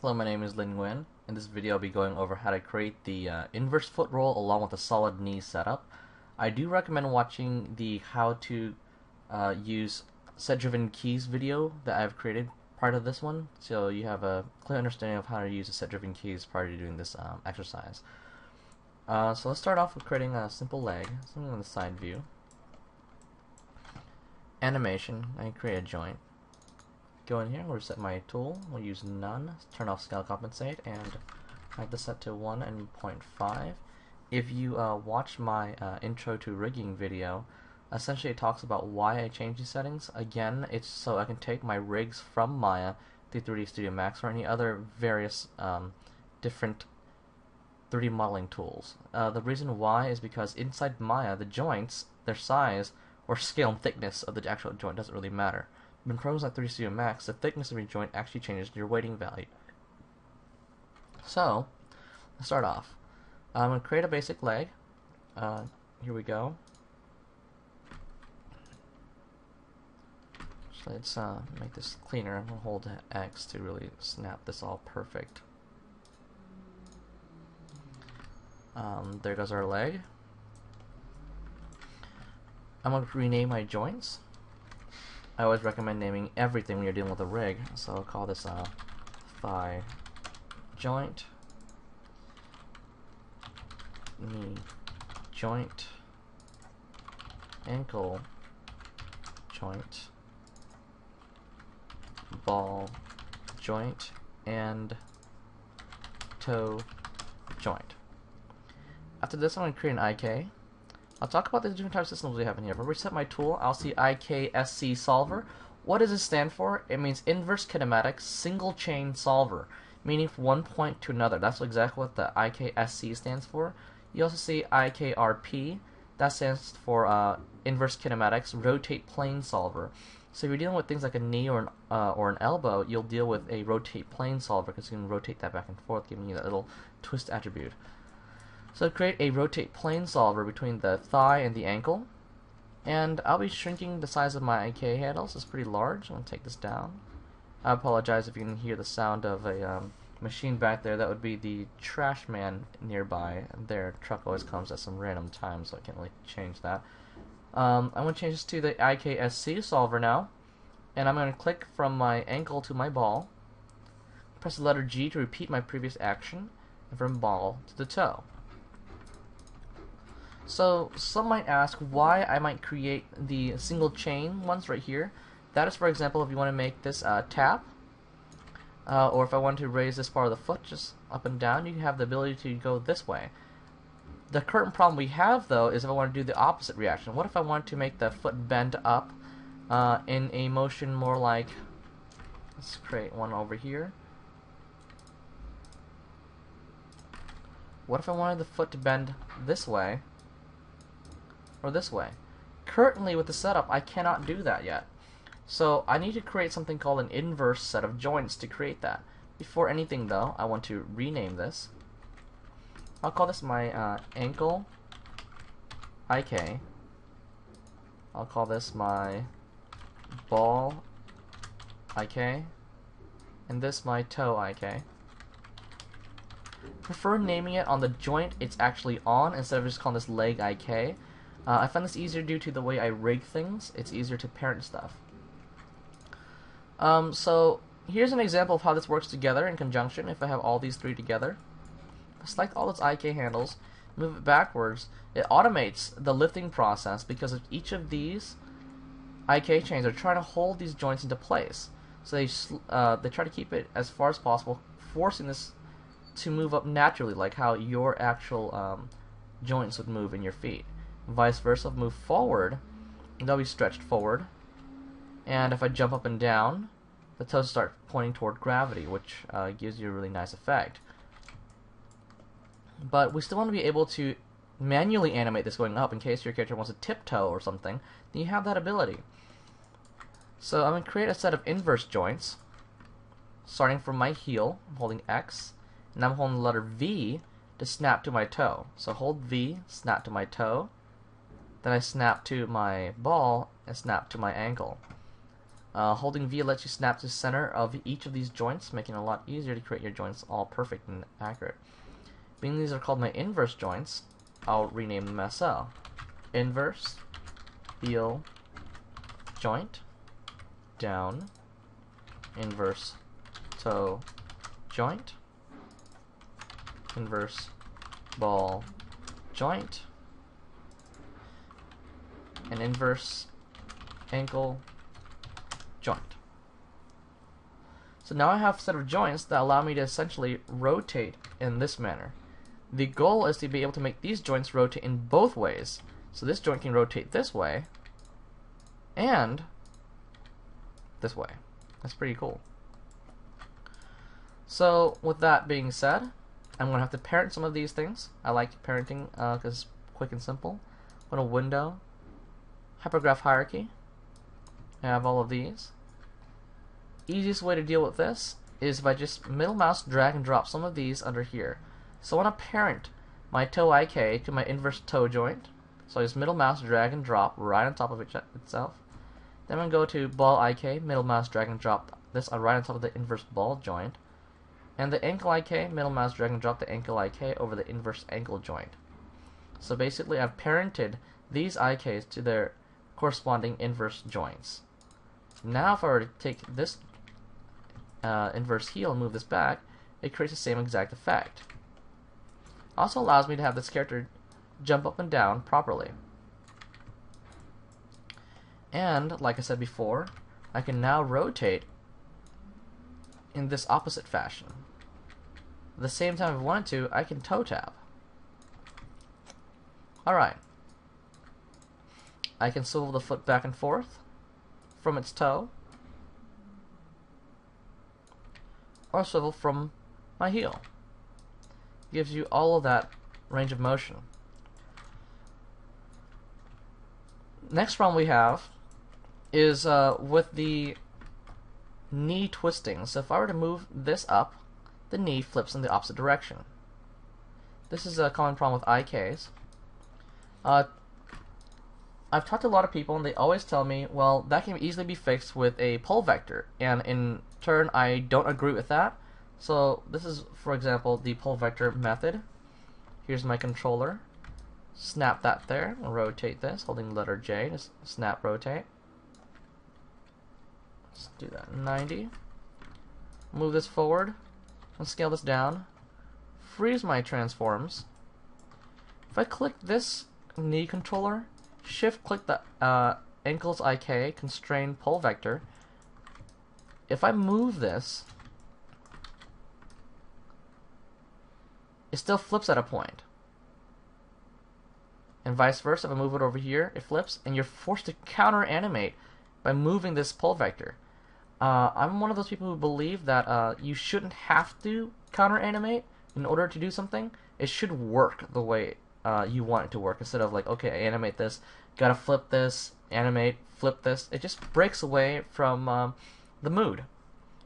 Hello, my name is Lin Nguyen. In this video I'll be going over how to create the inverse foot roll along with a solid knee setup. I do recommend watching the how to use set-driven keys video that I've created prior to this one, so you have a clear understanding of how to use the set-driven keys prior to doing this exercise. So let's start off with creating a simple leg, something on the side view. Animation, I create a joint. Go in here, we'll reset my tool, we'll use none, turn off scale compensate, and I have this set to 1 and 0.5. If you watch my intro to rigging video, essentially it talks about why I changed these settings. Again, it's so I can take my rigs from Maya through 3D Studio Max or any other various different 3D modeling tools. The reason why is because inside Maya, the joints, their size, or scale and thickness of the actual joint doesn't really matter. In programs like 3D Studio Max, the thickness of your joint actually changes your weighting value. So, let's start off. I'm going to create a basic leg. Here we go. So let's make this cleaner. I'm going to hold X to really snap this all perfect. There goes our leg. I'm going to rename my joints. I always recommend naming everything when you're dealing with a rig, so I'll call this thigh joint, knee joint, ankle joint, ball joint, and toe joint. After this, I'm going to create an IK. I'll talk about the different types of systems we have in here. If I reset my tool, I'll see IKSC solver. What does this stand for? It means inverse kinematic single chain solver, meaning from one point to another. That's exactly what the IKSC stands for. You also see IKRP. That stands for inverse kinematics rotate plane solver. So if you're dealing with things like a knee or an elbow, you'll deal with a rotate plane solver because you can rotate that back and forth, giving you that little twist attribute. So create a rotate plane solver between the thigh and the ankle, and I'll be shrinking the size of my IK handles. It's pretty large. I'm going to take this down. I apologize if you can hear the sound of a machine back there. That would be the trash man nearby, and their truck always comes at some random time, so I can't really change that. I'm going to change this to the IKSC solver now, and I'm going to click from my ankle to my ball, press the letter G to repeat my previous action, and from ball to the toe. So some might ask why I might create the single chain ones right here. That is, for example, if you want to make this tap, or if I want to raise this part of the foot just up and down, you have the ability to go this way. The current problem we have, though, is if I want to do the opposite reaction. What if I want to make the foot bend up in a motion more like, let's create one over here. What if I wanted the foot to bend this way or this way? Currently with the setup, I cannot do that yet. So I need to create something called an inverse set of joints to create that. Before anything though, I want to rename this. I'll call this my ankle IK. I'll call this my ball IK. And this my toe IK. Prefer naming it on the joint it's actually on instead of just calling this leg IK. I find this easier due to the way I rig things. It's easier to parent stuff. So here's an example of how this works together in conjunction if I have all these three together. Select all its IK handles, move it backwards. It automates the lifting process because of each of these IK chains are trying to hold these joints into place. So they try to keep it as far as possible, forcing this to move up naturally, like how your actual joints would move in your feet. Vice versa, move forward, they'll be stretched forward, and if I jump up and down, the toes start pointing toward gravity, which gives you a really nice effect. But we still want to be able to manually animate this going up in case your character wants to tiptoe or something. Then you have that ability. So I'm going to create a set of inverse joints, starting from my heel. I'm holding X, and I'm holding the letter V to snap to my toe. So hold V, snap to my toe. Then I snap to my ball and snap to my ankle. Holding V lets you snap to the center of each of these joints, making it a lot easier to create your joints all perfect and accurate. Being these are called my inverse joints, I'll rename them as so. Inverse heel joint, down, inverse toe joint, inverse ball joint, and inverse ankle joint. So now I have a set of joints that allow me to essentially rotate in this manner. The goal is to be able to make these joints rotate in both ways. So this joint can rotate this way and this way. That's pretty cool. So with that being said, I'm going to have to parent some of these things. I like parenting because it's quick and simple. Little window, hypergraph hierarchy. I have all of these. Easiest way to deal with this is if I just middle mouse drag and drop some of these under here. So I want to parent my toe IK to my inverse toe joint. So I just middle mouse drag and drop right on top of itself. Then I'm going to go to ball IK, middle mouse drag and drop this right on top of the inverse ball joint. And the ankle IK, middle mouse drag and drop the ankle IK over the inverse ankle joint. So basically I've parented these IKs to their corresponding inverse joints. Now if I were to take this inverse heel and move this back, it creates the same exact effect. Also allows me to have this character jump up and down properly. And like I said before, I can now rotate in this opposite fashion. At the same time, if I wanted to, I can toe tap. Alright. I can swivel the foot back and forth from its toe, or swivel from my heel. Gives you all of that range of motion. Next problem we have is with the knee twisting. So if I were to move this up, the knee flips in the opposite direction. This is a common problem with IKs. I've talked to a lot of people and they always tell me, well, that can easily be fixed with a pull vector, and in turn I don't agree with that. So this is, for example, the pull vector method. Here's my controller. Snap that there, and rotate this, holding the letter J to snap rotate. Let's do that 90. Move this forward, and scale this down. Freeze my transforms. If I click this knee controller, shift click the ankles IK, constrain pull vector. If I move this, it still flips at a point. And vice versa, if I move it over here, it flips, and you're forced to counter animate by moving this pull vector. I'm one of those people who believe that you shouldn't have to counter animate in order to do something. It should work the way you want it to work, instead of like, okay, I animate this, gotta flip this, animate, flip this. It just breaks away from the mood.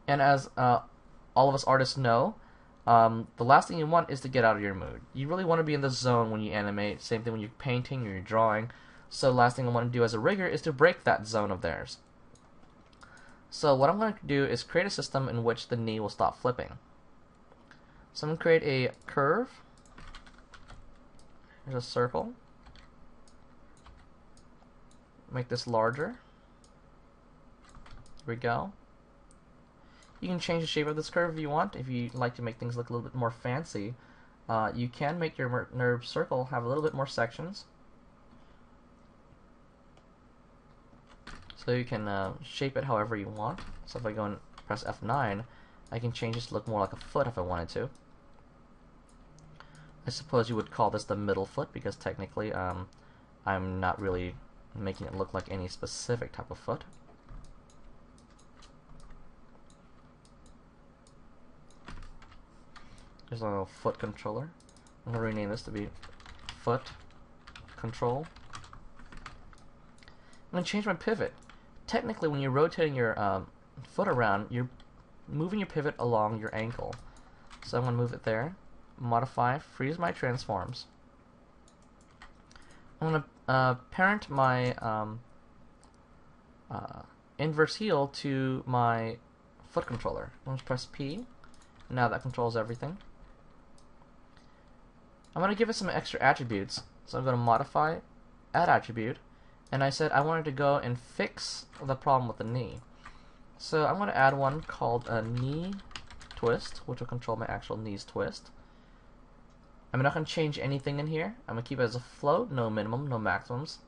And as all of us artists know, the last thing you want is to get out of your mood. You really want to be in the zone when you animate. Same thing when you're painting or you're drawing. So the last thing I want to do as a rigger is to break that zone of theirs. So what I'm going to do is create a system in which the knee will stop flipping. So I'm going to create a curve. Here's a circle. Make this larger. Here we go. You can change the shape of this curve if you want. If you like to make things look a little bit more fancy, you can make your NURB circle have a little bit more sections. So you can shape it however you want. So if I go and press F9, I can change this to look more like a foot if I wanted to. I suppose you would call this the middle foot, because technically I'm not really making it look like any specific type of foot. There's a little foot controller. I'm going to rename this to be foot control. I'm going to change my pivot. Technically, when you're rotating your foot around, you're moving your pivot along your ankle. So I'm going to move it there. Modify, freeze my transforms. I'm going to parent my inverse heel to my foot controller. Let's press P. Now that controls everything. I'm going to give it some extra attributes. So I'm going to modify, add attribute, and I said I wanted to go and fix the problem with the knee. So I'm going to add one called a knee twist, which will control my actual knee's twist. I'm not going to change anything in here. I'm going to keep it as a float, no minimum, no maximums.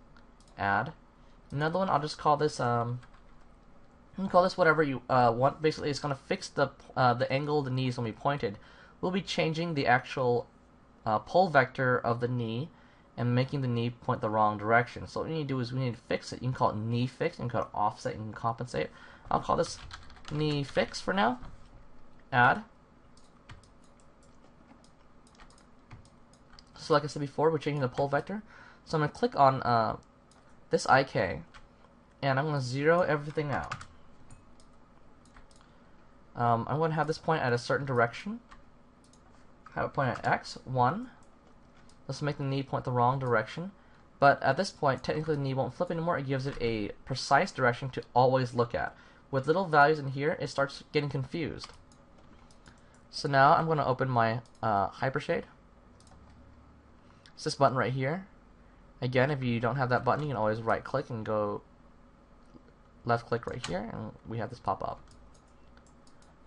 Add. Another one, I'll just call this, you can call this whatever you want. Basically, it's going to fix the angle the knee is going to be pointed. We'll be changing the actual pull vector of the knee and making the knee point the wrong direction. So what we need to do is we need to fix it. You can call it knee fix, you can call it offset, you can compensate. I'll call this knee fix for now. Add. So like I said before, we're changing the pull vector. So I'm going to click on this IK, and I'm going to zero everything out. I'm going to have this point at a certain direction. Have it point at X, 1. Let's make the knee point the wrong direction. But at this point, technically the knee won't flip anymore. It gives it a precise direction to always look at. With little values in here, it starts getting confused. So now I'm going to open my Hypershade. It's this button right here. Again, if you don't have that button, you can always right click and go left click right here, and we have this pop up.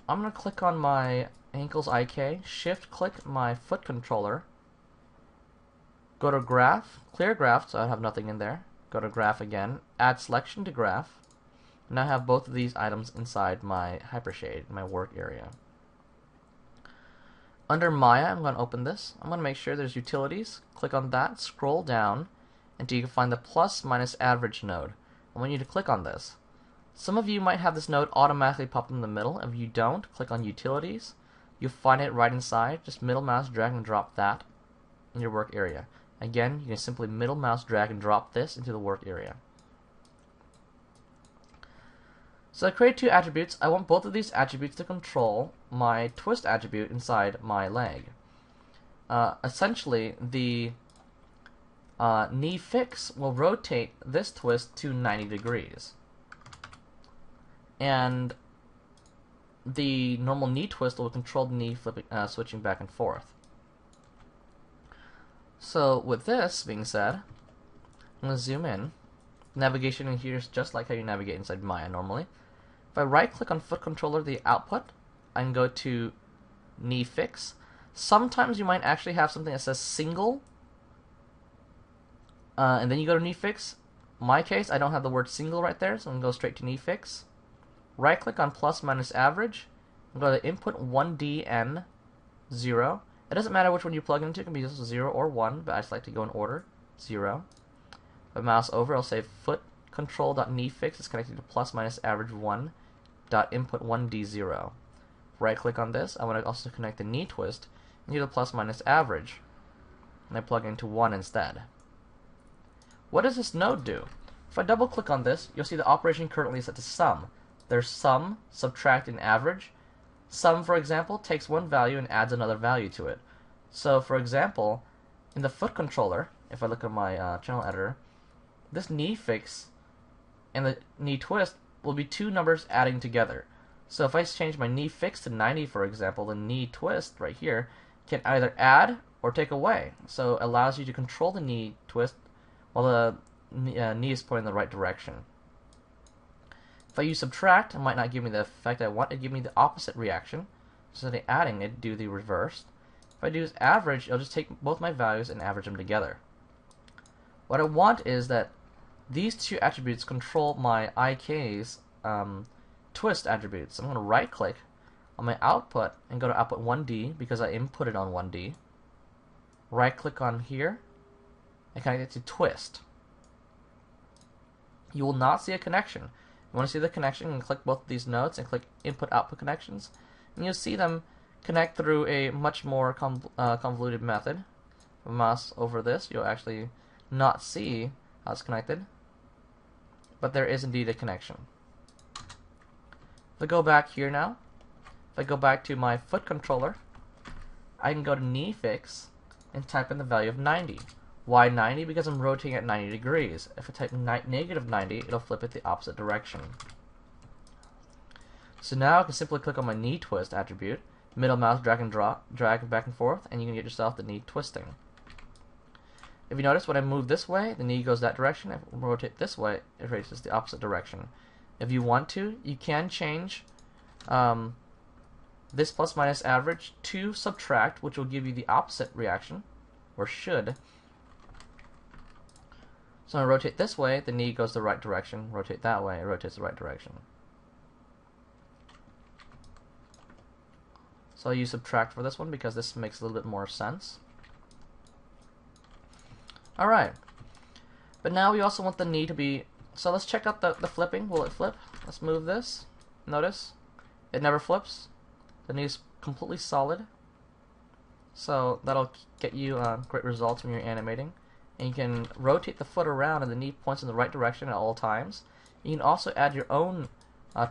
I'm going to click on my ankles IK, shift click my foot controller, go to graph, clear graph so I have nothing in there, go to graph again, add selection to graph. Now I have both of these items inside my Hypershade, my work area. Under Maya, I'm going to open this. I'm going to make sure there's utilities, click on that, scroll down until you can find the plus minus average node. I want you to click on this. Some of you might have this node automatically pop in the middle. If you don't, click on utilities. You'll find it right inside. Just middle mouse drag and drop that in your work area. Again, you can simply middle mouse drag and drop this into the work area. So I create two attributes. I want both of these attributes to control my twist attribute inside my leg. Essentially, the knee fix will rotate this twist to 90 degrees. And the normal knee twist will control the knee flipping, switching back and forth. So with this being said, I'm going to zoom in. Navigation in here is just like how you navigate inside Maya normally. If I right click on foot controller, the output, I can go to knee fix. Sometimes you might actually have something that says single, and then you go to knee fix. In my case, I don't have the word single right there, so I'm going to go straight to knee fix. Right click on plus minus average, and go to input 1DN 0. It doesn't matter which one you plug into, it can be just 0 or 1, but I just like to go in order, 0. If I mouse over, I'll say foot control.kneefix is connected to plus minus average 1 dot input 1D0. Right click on this, I want to also connect the knee twist and do the plus minus average, and I plug into 1 instead. What does this node do? If I double click on this, you'll see the operation currently is set to sum. There's sum, subtract, and average. Sum, for example, takes one value and adds another value to it. So, for example, in the foot controller, if I look at my channel editor, this knee fix and the knee twist will be two numbers adding together. So if I change my knee fix to 90, for example, the knee twist right here can either add or take away. So it allows you to control the knee twist while the knee is pointing in the right direction. If I use subtract, it might not give me the effect I want. It give me the opposite reaction. So instead of adding it, do the reverse. If I do average, it'll just take both my values and average them together. What I want is that these two attributes control my IK's twist attributes. I'm going to right click on my output and go to output 1D because I inputted on 1D. Right click on here and connect it to twist. You will not see a connection. You want to see the connection, and click both of these nodes and click input output connections, and you'll see them connect through a much more convoluted method. If I mouse over this, you'll actually not see how it's connected, but there is indeed a connection. If I go back here now, if I go back to my foot controller, I can go to knee fix and type in the value of 90. Why 90? Because I'm rotating at 90 degrees. If I type negative 90, it'll flip it the opposite direction. So now I can simply click on my knee twist attribute, middle mouse drag and drop, drag back and forth, and you can get yourself the knee twisting. If you notice, when I move this way, the knee goes that direction. If I rotate this way, it faces the opposite direction. If you want to, you can change this plus minus average to subtract, which will give you the opposite reaction, or should. So when I rotate this way, the knee goes the right direction. Rotate that way, it rotates the right direction. So I'll use subtract for this one because this makes a little bit more sense. Alright, but now we also want the knee to be, so let's check out the flipping. Will it flip? Let's move this. Notice, it never flips. The knee is completely solid. So that'll get you great results when you're animating. And you can rotate the foot around and the knee points in the right direction at all times. You can also add your own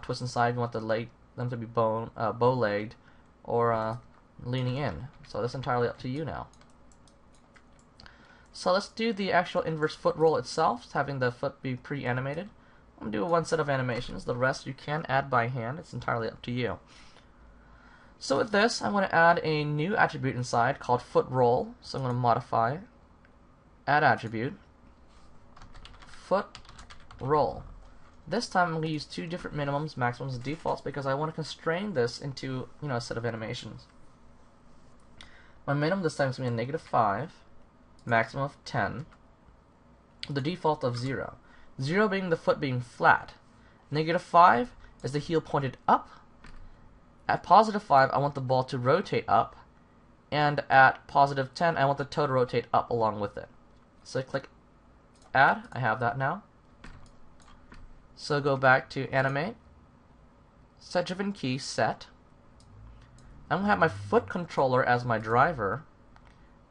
twist inside if you want them to be bow-legged or leaning in. So that's entirely up to you now. So let's do the actual inverse foot roll itself, having the foot be pre-animated. I'm going to do one set of animations. The rest you can add by hand. It's entirely up to you. So with this, I'm going to add a new attribute inside called foot roll. So I'm going to modify, add attribute, foot roll. This time I'm going to use two different minimums, maximums, and defaults because I want to constrain this into a set of animations. My minimum this time is going to be a -5. Maximum of 10, the default of 0. 0 being the foot being flat. -5 is the heel pointed up. At +5, I want the ball to rotate up. And at +10, I want the toe to rotate up along with it. So I click add. I have that now. So go back to animate. Set driven key set. I'm going to have my foot controller as my driver.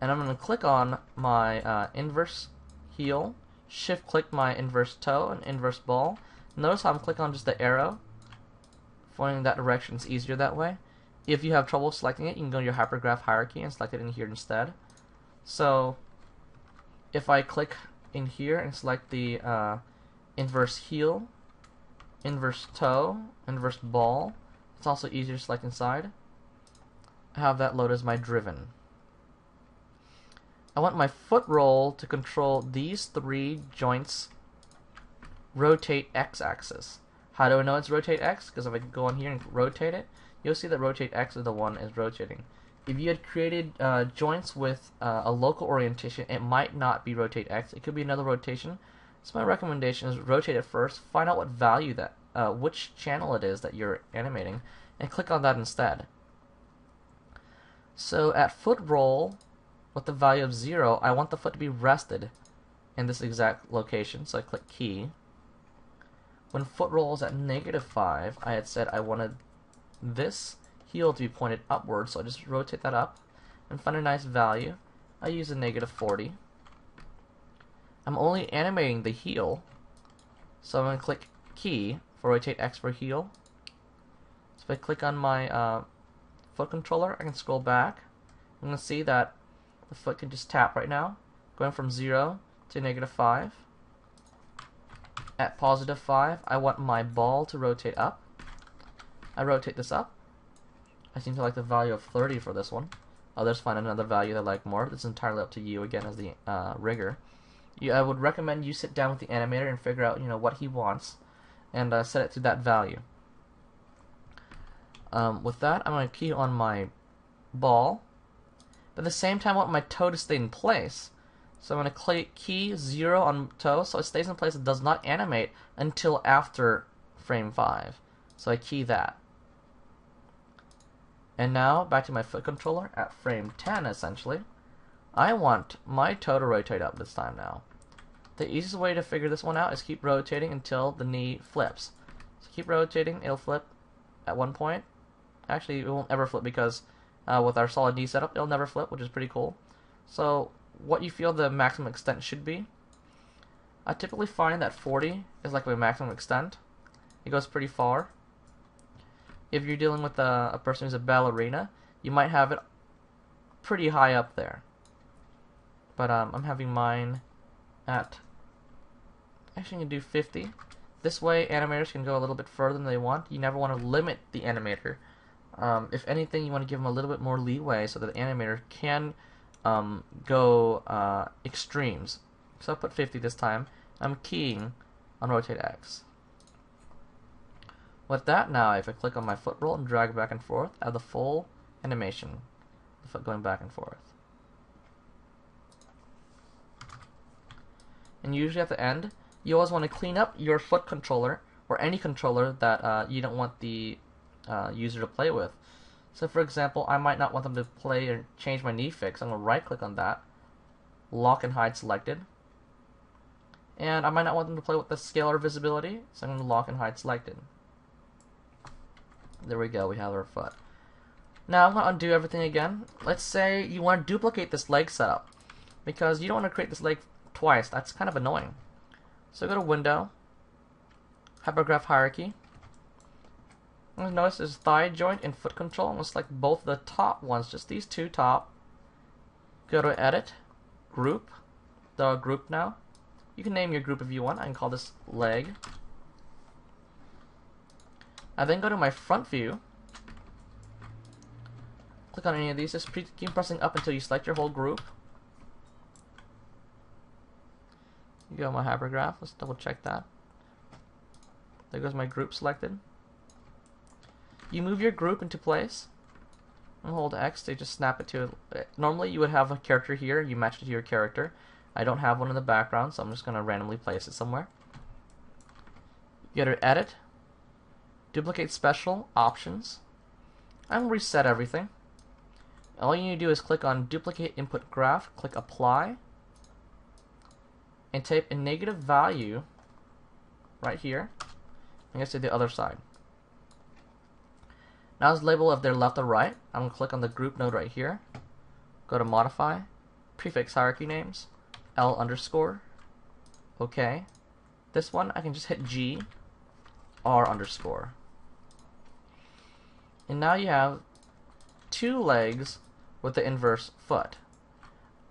And I'm going to click on my inverse heel, shift click my inverse toe and inverse ball. Notice how I'm clicking on just the arrow. Pointing that direction is easier that way. If you have trouble selecting it, you can go to your hypergraph hierarchy and select it in here instead. So if I click in here and select the inverse heel, inverse toe, inverse ball, it's also easier to select inside. I have that loaded as my driven. I want my foot roll to control these three joints rotate x-axis. How do I know it's rotate x? Because if I go on here and rotate it, you'll see that rotate x is the one is rotating. If you had created joints with a local orientation, it might not be rotate x. It could be another rotation. So my recommendation is rotate it first, find out what value that, which channel it is that you're animating, and click on that instead. So at foot roll, with the value of 0, I want the foot to be rested in this exact location, so I click key. When foot roll is at -5, I had said I wanted this heel to be pointed upward, so I just rotate that up and find a nice value. I use a -40. I'm only animating the heel, so I'm going to click key for rotate X for heel. So if I click on my foot controller, I can scroll back. I'm going to see that the foot can just tap right now, going from 0 to -5. At +5, I want my ball to rotate up. I rotate this up. I seem to like the value of 30 for this one. Others find another value they like more. It's entirely up to you, again, as the rigger. I would recommend you sit down with the animator and figure out what he wants and set it to that value. With that, I'm going to key on my ball. But at the same time, I want my toe to stay in place. So I'm going to key 0 on toe, so it stays in place and does not animate until after frame 5. So I key that. And now, back to my foot controller, at frame 10 essentially, I want my toe to rotate up this time now. The easiest way to figure this one out is keep rotating until the knee flips. So keep rotating, it'll flip at one point. Actually, it won't ever flip because with our solid knee setup, it'll never flip, which is pretty cool. So what you feel the maximum extent should be. I typically find that 40 is like my maximum extent. It goes pretty far. If you're dealing with a person who's a ballerina, you might have it pretty high up there. But I'm having mine at, actually I'm going to do 50. This way, animators can go a little bit further than they want. You never want to limit the animator. If anything, you want to give them a little bit more leeway so that the animator can go extremes. So I'll put 50 this time. I'm keying on rotate X. With that, now if I click on my foot roll and drag back and forth, I have the full animation, the foot going back and forth. And usually at the end, you always want to clean up your foot controller or any controller that you don't want the user to play with. So for example, I might not want them to play or change my knee fix. I'm going to right click on that, lock and hide selected. And I might not want them to play with the scalar visibility, so I'm going to lock and hide selected. There we go, we have our foot. Now I'm going to undo everything again. Let's say you want to duplicate this leg setup, because you don't want to create this leg twice. That's kind of annoying. So go to Window, Hypergraph Hierarchy. I'm going to notice there's thigh joint and foot control. I'm going to select both the top ones, just these two top. Go to Edit, Group, the group now. You can name your group if you want. I can call this leg. I then go to my front view. Click on any of these. Just keep pressing up until you select your whole group. You go to my hypergraph. Let's double check that. There goes my group selected. You move your group into place and hold X to just snap it to it. Normally you would have a character here. You match it to your character. I don't have one in the background, so I'm just going to randomly place it somewhere. You go to Edit, Duplicate Special, Options. I'm going to reset everything. All you need to do is click on Duplicate Input Graph, click Apply, and type a negative value right here. I'm going to say the other side. Now it's label if they're left or right. I'm going to click on the group node right here. Go to Modify, Prefix Hierarchy Names, L underscore, OK. This one I can just hit G, R underscore. And now you have two legs with the inverse foot.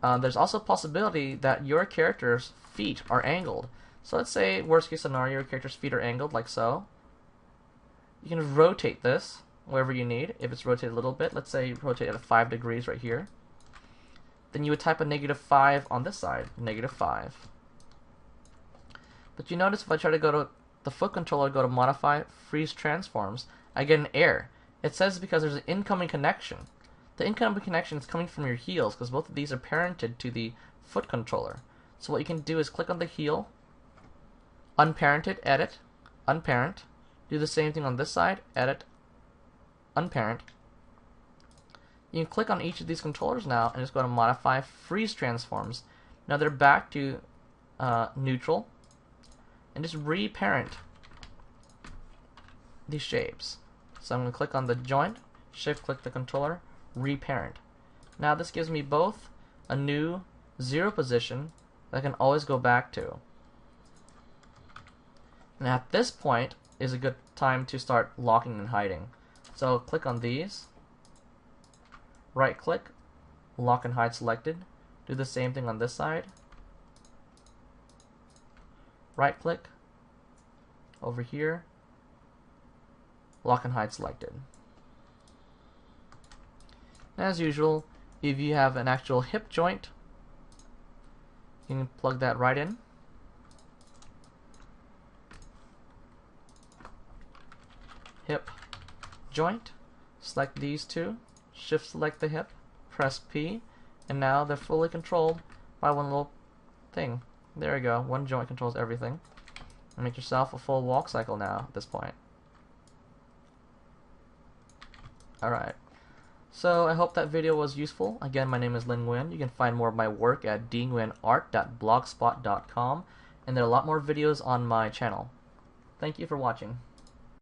There's also a possibility that your character's feet are angled. So let's say, worst case scenario, your character's feet are angled like so. You can rotate this wherever you need. If it's rotated a little bit, let's say you rotate at 5 degrees right here. Then you would type a -5 on this side, -5. But you notice if I try to go to the foot controller, go to Modify, Freeze Transforms, I get an error. It says because there's an incoming connection. The incoming connection is coming from your heels because both of these are parented to the foot controller. So what you can do is click on the heel, unparent it, edit, unparent. Do the same thing on this side, edit, unparent. You can click on each of these controllers now and just go to Modify, Freeze Transforms. Now they're back to neutral, and just reparent these shapes. So I'm going to click on the joint, shift click the controller, reparent. Now this gives me both a new 0 position that I can always go back to. And at this point is a good time to start locking and hiding. So click on these, right click, lock and hide selected. Do the same thing on this side. Right click, over here, lock and hide selected. As usual, if you have an actual hip joint, you can plug that right in. Hip joint, select these two, shift select the hip, press P, and now they're fully controlled by one little thing. There you go, one joint controls everything. And make yourself a full walk cycle now at this point. Alright, so I hope that video was useful. Again, my name is Lin Nguyen. You can find more of my work at dnguyenart.blogspot.com, and there are a lot more videos on my channel. Thank you for watching.